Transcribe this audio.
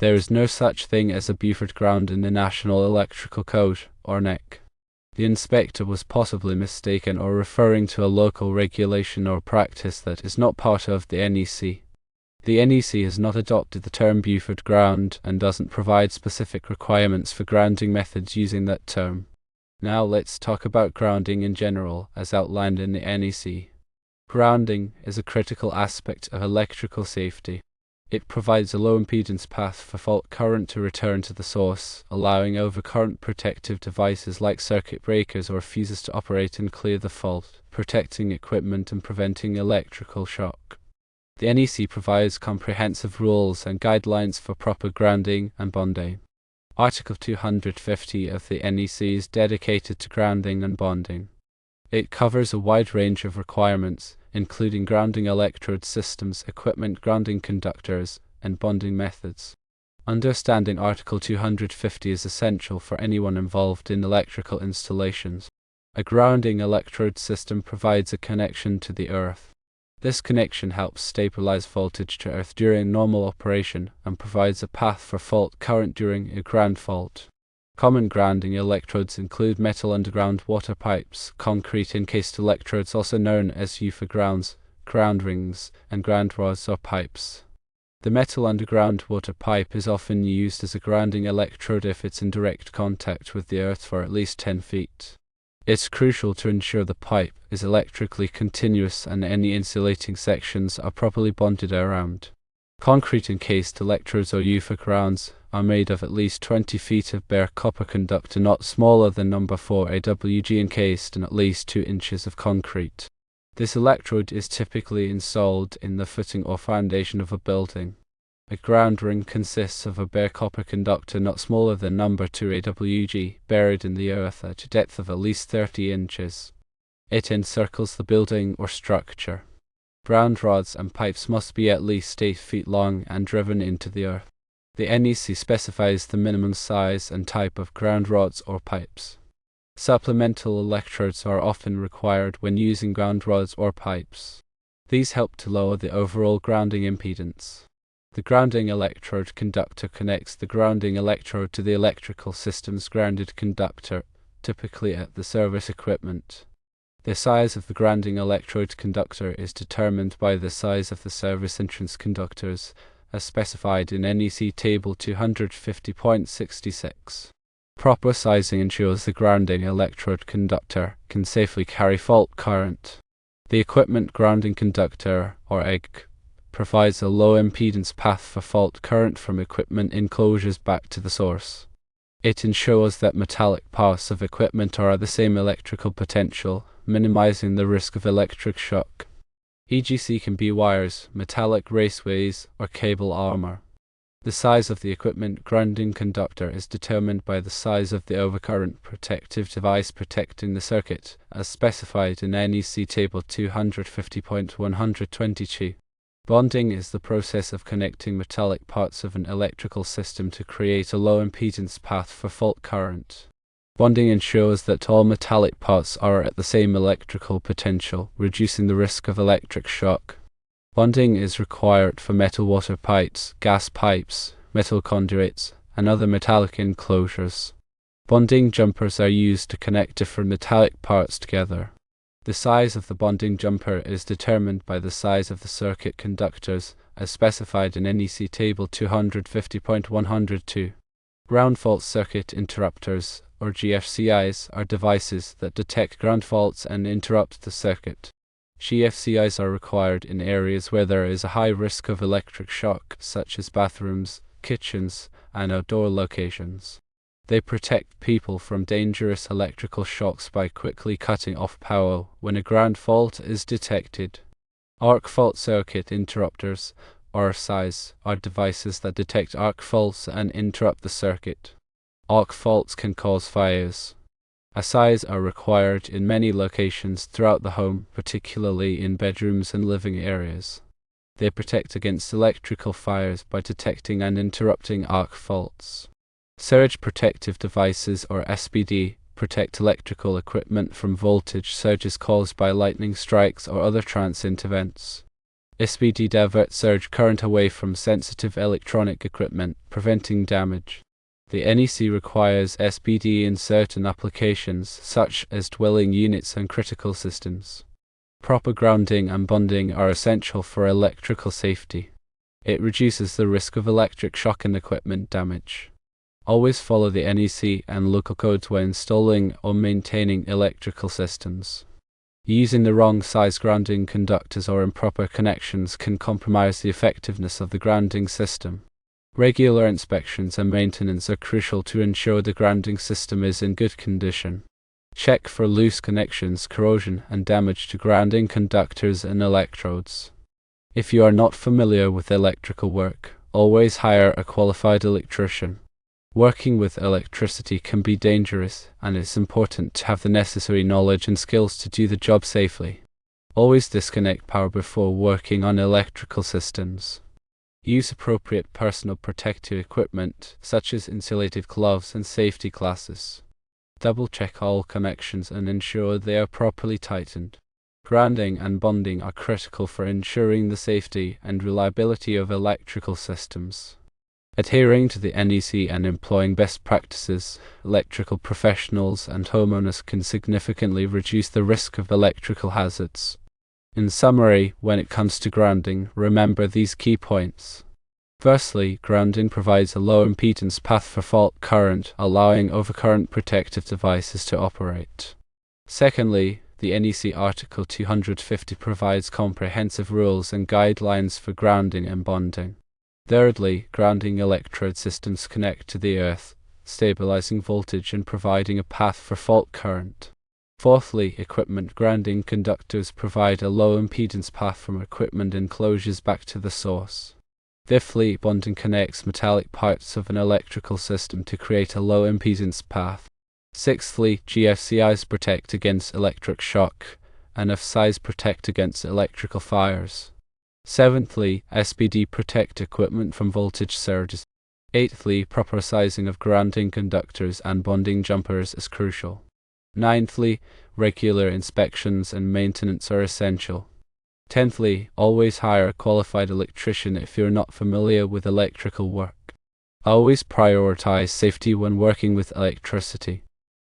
There is no such thing as a Buford ground in the National Electrical Code, or NEC. The inspector was possibly mistaken or referring to a local regulation or practice that is not part of the NEC. The NEC has not adopted the term Buford ground and doesn't provide specific requirements for grounding methods using that term. Now let's talk about grounding in general, as outlined in the NEC. Grounding is a critical aspect of electrical safety. It provides a low impedance path for fault current to return to the source, allowing overcurrent protective devices like circuit breakers or fuses to operate and clear the fault, protecting equipment and preventing electrical shock. The NEC provides comprehensive rules and guidelines for proper grounding and bonding. Article 250 of the NEC is dedicated to grounding and bonding. It covers a wide range of requirements, including grounding electrode systems, equipment grounding conductors, and bonding methods. Understanding Article 250 is essential for anyone involved in electrical installations. A grounding electrode system provides a connection to the earth. This connection helps stabilize voltage to earth during normal operation and provides a path for fault current during a ground fault. Common grounding electrodes include metal underground water pipes, concrete encased electrodes also known as UFA grounds, ground rings, and ground rods or pipes. The metal underground water pipe is often used as a grounding electrode if it's in direct contact with the earth for at least 10 feet. It's crucial to ensure the pipe is electrically continuous and any insulating sections are properly bonded around. Concrete encased electrodes or UFA grounds are made of at least 20 feet of bare copper conductor not smaller than number 4 AWG encased in at least 2 inches of concrete. This electrode is typically installed in the footing or foundation of a building. A ground ring consists of a bare copper conductor not smaller than number 2 AWG buried in the earth at a depth of at least 30 inches. It encircles the building or structure. Ground rods and pipes must be at least 8 feet long and driven into the earth. The NEC specifies the minimum size and type of ground rods or pipes. Supplemental electrodes are often required when using ground rods or pipes. These help to lower the overall grounding impedance. The grounding electrode conductor connects the grounding electrode to the electrical system's grounded conductor, typically at the service equipment. The size of the grounding electrode conductor is determined by the size of the service entrance conductors, as specified in NEC Table 250.66. Proper sizing ensures the grounding electrode conductor can safely carry fault current. The equipment grounding conductor, or EG, provides a low impedance path for fault current from equipment enclosures back to the source. It ensures that metallic parts of equipment are at the same electrical potential, minimizing the risk of electric shock. EGC can be wires, metallic raceways, or cable armor. The size of the equipment grounding conductor is determined by the size of the overcurrent protective device protecting the circuit, as specified in NEC Table 250.122. Bonding is the process of connecting metallic parts of an electrical system to create a low impedance path for fault current. Bonding ensures that all metallic parts are at the same electrical potential, reducing the risk of electric shock. Bonding is required for metal water pipes, gas pipes, metal conduits, and other metallic enclosures. Bonding jumpers are used to connect different metallic parts together. The size of the bonding jumper is determined by the size of the circuit conductors, as specified in NEC Table 250.102. Ground fault circuit interrupters, or GFCIs, are devices that detect ground faults and interrupt the circuit. GFCIs are required in areas where there is a high risk of electric shock, such as bathrooms, kitchens, and outdoor locations. They protect people from dangerous electrical shocks by quickly cutting off power when a ground fault is detected. Arc fault circuit interrupters, RSIs, are devices that detect arc faults and interrupt the circuit. Arc faults can cause fires. RSIs are required in many locations throughout the home, particularly in bedrooms and living areas. They protect against electrical fires by detecting and interrupting arc faults. Surge protective devices, or SPD, protect electrical equipment from voltage surges caused by lightning strikes or other transient events. SPD diverts surge current away from sensitive electronic equipment, preventing damage. The NEC requires SPD in certain applications, such as dwelling units and critical systems. Proper grounding and bonding are essential for electrical safety. It reduces the risk of electric shock and equipment damage. Always follow the NEC and local codes when installing or maintaining electrical systems. Using the wrong size grounding conductors or improper connections can compromise the effectiveness of the grounding system. Regular inspections and maintenance are crucial to ensure the grounding system is in good condition. Check for loose connections, corrosion, and damage to grounding conductors and electrodes. If you are not familiar with electrical work, always hire a qualified electrician. Working with electricity can be dangerous, and it's important to have the necessary knowledge and skills to do the job safely. Always disconnect power before working on electrical systems. Use appropriate personal protective equipment, such as insulated gloves and safety glasses. Double-check all connections and ensure they are properly tightened. Grounding and bonding are critical for ensuring the safety and reliability of electrical systems. Adhering to the NEC and employing best practices, electrical professionals and homeowners can significantly reduce the risk of electrical hazards. In summary, when it comes to grounding, remember these key points. Firstly, grounding provides a low impedance path for fault current, allowing overcurrent protective devices to operate. Secondly, the NEC Article 250 provides comprehensive rules and guidelines for grounding and bonding. Thirdly, grounding electrode systems connect to the earth, stabilizing voltage and providing a path for fault current. Fourthly, equipment grounding conductors provide a low impedance path from equipment enclosures back to the source. Fifthly, bonding connects metallic parts of an electrical system to create a low impedance path. Sixthly, GFCIs protect against electric shock, and FCIs protect against electrical fires. Seventhly, SPD protect equipment from voltage surges. Eighthly, proper sizing of grounding conductors and bonding jumpers is crucial. Ninthly, regular inspections and maintenance are essential. Tenthly, always hire a qualified electrician if you're not familiar with electrical work. Always prioritize safety when working with electricity.